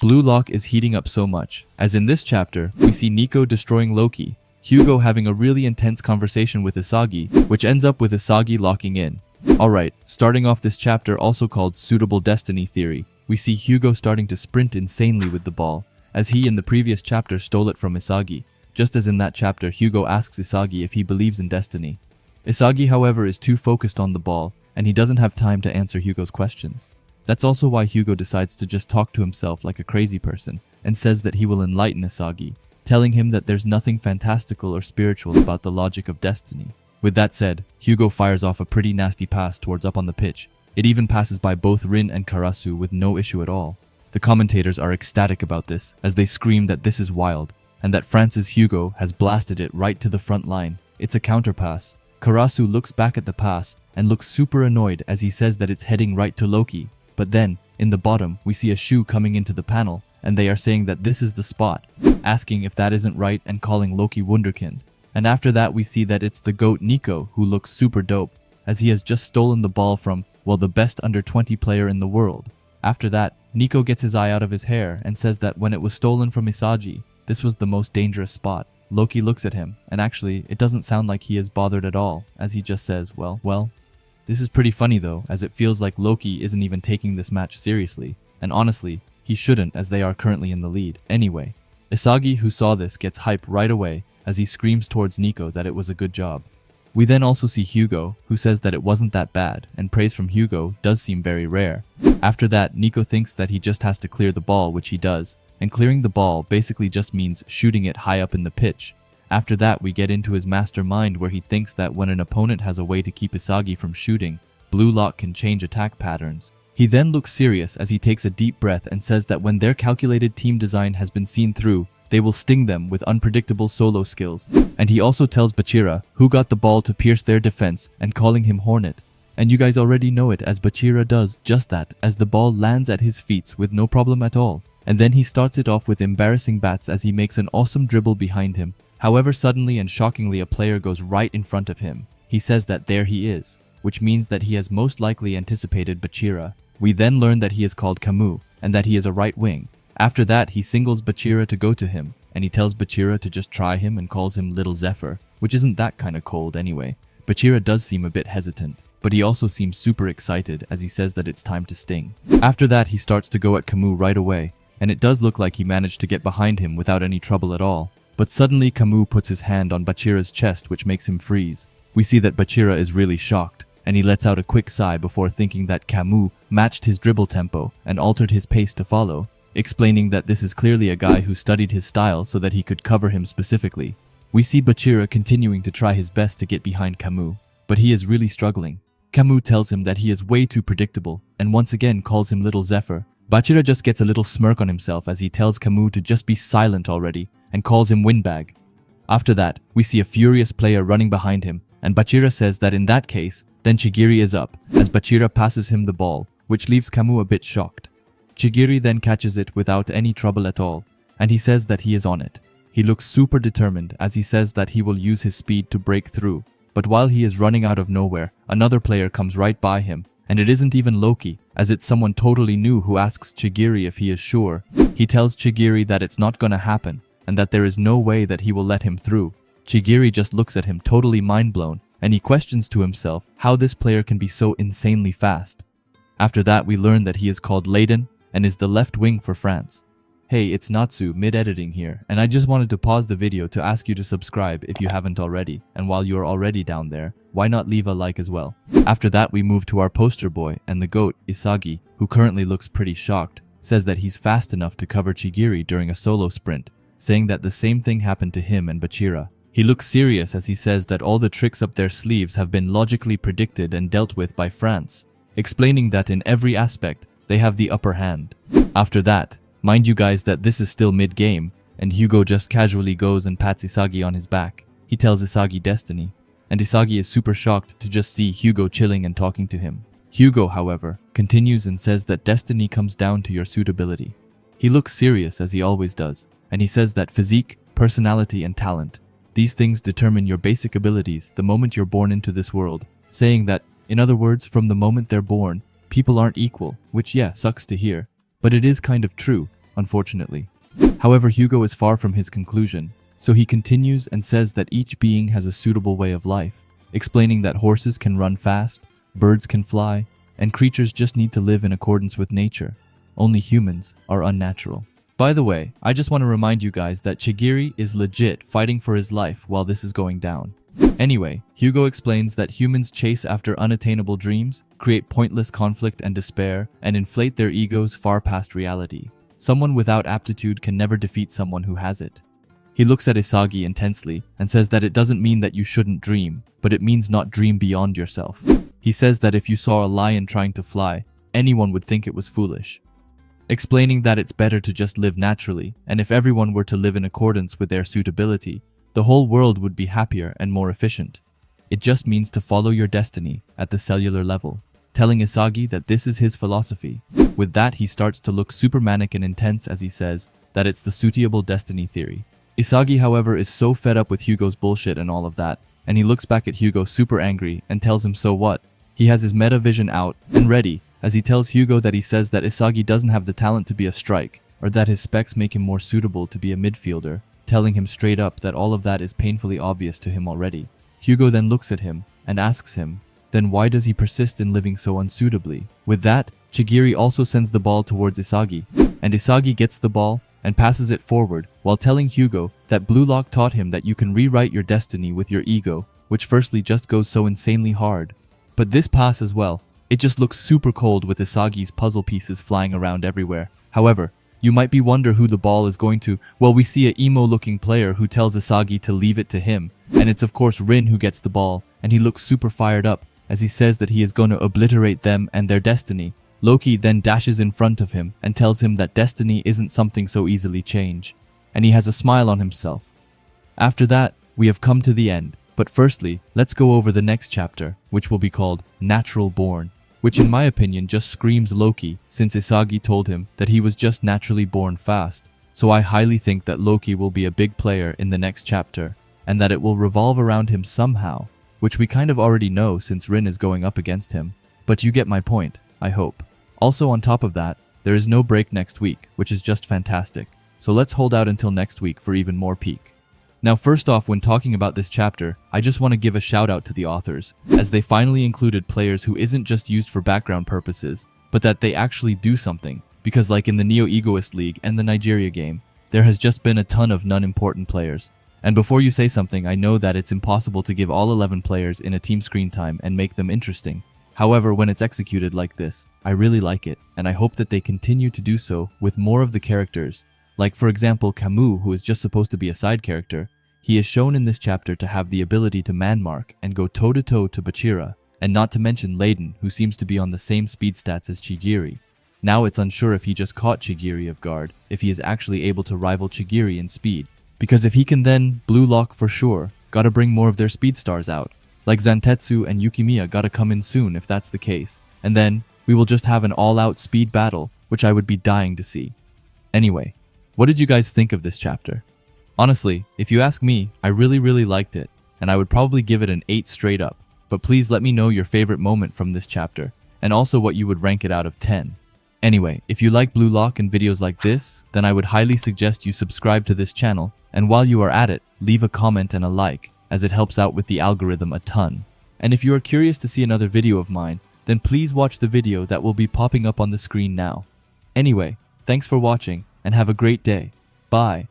Blue Lock is heating up so much, as in this chapter, we see Nico destroying Loki, Hugo having a really intense conversation with Isagi, which ends up with Isagi locking in. Alright, starting off this chapter also called Suitable Destiny Theory, we see Hugo starting to sprint insanely with the ball, as he in the previous chapter stole it from Isagi. Just as in that chapter, Hugo asks Isagi if he believes in destiny. Isagi, however, is too focused on the ball, and he doesn't have time to answer Hugo's questions. That's also why Hugo decides to just talk to himself like a crazy person, and says that he will enlighten Isagi, telling him that there's nothing fantastical or spiritual about the logic of destiny. With that said, Hugo fires off a pretty nasty pass towards up on the pitch. It even passes by both Rin and Karasu with no issue at all. The commentators are ecstatic about this, as they scream that this is wild, and that France's Hugo has blasted it right to the front line. It's a counterpass. Karasu looks back at the pass and looks super annoyed as he says that it's heading right to Loki. But then, in the bottom, we see a shoe coming into the panel, and they are saying that this is the spot, asking if that isn't right and calling Loki Wunderkind. And after that we see that it's the GOAT Nico who looks super dope, as he has just stolen the ball from, well, the best under 20 player in the world. After that, Nico gets his eye out of his hair and says that when it was stolen from Isagi, this was the most dangerous spot. Loki looks at him, and actually, it doesn't sound like he is bothered at all, as he just says, well. This is pretty funny though, as it feels like Loki isn't even taking this match seriously, and honestly, he shouldn't as they are currently in the lead. Anyway, Isagi, who saw this, gets hype right away as he screams towards Nico that it was a good job. We then also see Hugo, who says that it wasn't that bad, and praise from Hugo does seem very rare. After that, Nico thinks that he just has to clear the ball, which he does, and clearing the ball basically just means shooting it high up in the pitch. After that, we get into his mastermind where he thinks that when an opponent has a way to keep Isagi from shooting, Blue Lock can change attack patterns. He then looks serious as he takes a deep breath and says that when their calculated team design has been seen through, they will sting them with unpredictable solo skills. And he also tells Bachira, who got the ball, to pierce their defense and calling him Hornet. And you guys already know it, as Bachira does just that as the ball lands at his feet with no problem at all. And then he starts it off with embarrassing bats as he makes an awesome dribble behind him. However, suddenly and shockingly a player goes right in front of him. He says that there he is, which means that he has most likely anticipated Bachira. We then learn that he is called Kamu, and that he is a right wing. After that, he singles Bachira to go to him, and he tells Bachira to just try him and calls him Little Zephyr, which isn't that kind of cold anyway. Bachira does seem a bit hesitant, but he also seems super excited as he says that it's time to sting. After that, he starts to go at Kamu right away, and it does look like he managed to get behind him without any trouble at all. But suddenly Kamu puts his hand on Bachira's chest, which makes him freeze. We see that Bachira is really shocked, and he lets out a quick sigh before thinking that Kamu matched his dribble tempo and altered his pace to follow, explaining that this is clearly a guy who studied his style so that he could cover him specifically. We see Bachira continuing to try his best to get behind Kamu, but he is really struggling. Kamu tells him that he is way too predictable and once again calls him Little Zephyr. Bachira just gets a little smirk on himself as he tells Kamu to just be silent already and calls him Windbag. After that, we see a furious player running behind him, and Bachira says that in that case, then Chigiri is up, as Bachira passes him the ball, which leaves Kamu a bit shocked. Chigiri then catches it without any trouble at all, and he says that he is on it. He looks super determined as he says that he will use his speed to break through, but while he is running out of nowhere, another player comes right by him, and it isn't even Loki, as it's someone totally new who asks Chigiri if he is sure. He tells Chigiri that it's not gonna happen, and that there is no way that he will let him through. Chigiri just looks at him totally mind-blown, and he questions to himself how this player can be so insanely fast. After that, we learn that he is called Leiden and is the left wing for France. Hey, it's Natsu mid-editing here, and I just wanted to pause the video to ask you to subscribe if you haven't already, and while you're already down there, why not leave a like as well? After that, we move to our poster boy, and the GOAT, Isagi, who currently looks pretty shocked, says that he's fast enough to cover Chigiri during a solo sprint, saying that the same thing happened to him and Bachira. He looks serious as he says that all the tricks up their sleeves have been logically predicted and dealt with by France, explaining that in every aspect, they have the upper hand. After that, mind you guys that this is still mid-game, and Hugo just casually goes and pats Isagi on his back. He tells Isagi destiny, and Isagi is super shocked to just see Hugo chilling and talking to him. Hugo, however, continues and says that destiny comes down to your suitability. He looks serious as he always does, and he says that physique, personality, and talent, these things determine your basic abilities the moment you're born into this world, saying that, in other words, from the moment they're born, people aren't equal, which yeah, sucks to hear, but it is kind of true, unfortunately. However, Hugo is far from his conclusion, so he continues and says that each being has a suitable way of life, explaining that horses can run fast, birds can fly, and creatures just need to live in accordance with nature. Only humans are unnatural. By the way, I just want to remind you guys that Chigiri is legit fighting for his life while this is going down. Anyway, Hugo explains that humans chase after unattainable dreams, create pointless conflict and despair, and inflate their egos far past reality. Someone without aptitude can never defeat someone who has it. He looks at Isagi intensely and says that it doesn't mean that you shouldn't dream, but it means not dream beyond yourself. He says that if you saw a lion trying to fly, anyone would think it was foolish, explaining that it's better to just live naturally, and if everyone were to live in accordance with their suitability, the whole world would be happier and more efficient. It just means to follow your destiny at the cellular level, telling Isagi that this is his philosophy. With that, he starts to look super manic and intense as he says that it's the suitable destiny theory. Isagi, however, is so fed up with Hugo's bullshit and all of that, and he looks back at Hugo super angry and tells him so what. He has his meta vision out and ready as he tells Hugo that he says that Isagi doesn't have the talent to be a strike, or that his specs make him more suitable to be a midfielder, telling him straight up that all of that is painfully obvious to him already. Hugo then looks at him and asks him, then why does he persist in living so unsuitably? With that, Chigiri also sends the ball towards Isagi, and Isagi gets the ball and passes it forward while telling Hugo that Blue Lock taught him that you can rewrite your destiny with your ego, which firstly just goes so insanely hard. But this pass as well, it just looks super cold with Isagi's puzzle pieces flying around everywhere. However, you might be wonder who the ball is going to. Well, we see a emo-looking player who tells Isagi to leave it to him, and it's of course Rin who gets the ball, and he looks super fired up as he says that he is going to obliterate them and their destiny. Loki then dashes in front of him and tells him that destiny isn't something so easily change, and he has a smile on himself. After that, we have come to the end, but firstly, let's go over the next chapter, which will be called Natural Born, which in my opinion just screams Loki, since Isagi told him that he was just naturally born fast. So I highly think that Loki will be a big player in the next chapter, and that it will revolve around him somehow, which we kind of already know since Rin is going up against him. But you get my point, I hope. Also on top of that, there is no break next week, which is just fantastic. So let's hold out until next week for even more peak. Now first off, when talking about this chapter, I just want to give a shout out to the authors, as they finally included players who isn't just used for background purposes, but that they actually do something, because like in the Neo Egoist League and the Nigeria game, there has just been a ton of non-important players. And before you say something, I know that it's impossible to give all 11 players in a team screen time and make them interesting. However, when it's executed like this, I really like it, and I hope that they continue to do so with more of the characters. Like for example Kamu, who is just supposed to be a side character. He is shown in this chapter to have the ability to man-mark and go toe-to-toe to Bachira, and not to mention Layden, who seems to be on the same speed stats as Chigiri. Now it's unsure if he just caught Chigiri off guard, if he is actually able to rival Chigiri in speed, because if he can then Blue Lock for sure, gotta bring more of their speed stars out. Like Zantetsu and Yukimiya gotta come in soon if that's the case, and then we will just have an all-out speed battle, which I would be dying to see. Anyway, what did you guys think of this chapter? Honestly, if you ask me, I really liked it, and I would probably give it an 8 straight up, but please let me know your favorite moment from this chapter, and also what you would rank it out of 10. Anyway, if you like Blue Lock and videos like this, then I would highly suggest you subscribe to this channel, and while you are at it, leave a comment and a like, as it helps out with the algorithm a ton. And if you are curious to see another video of mine, then please watch the video that will be popping up on the screen now. Anyway, thanks for watching, and have a great day. Bye.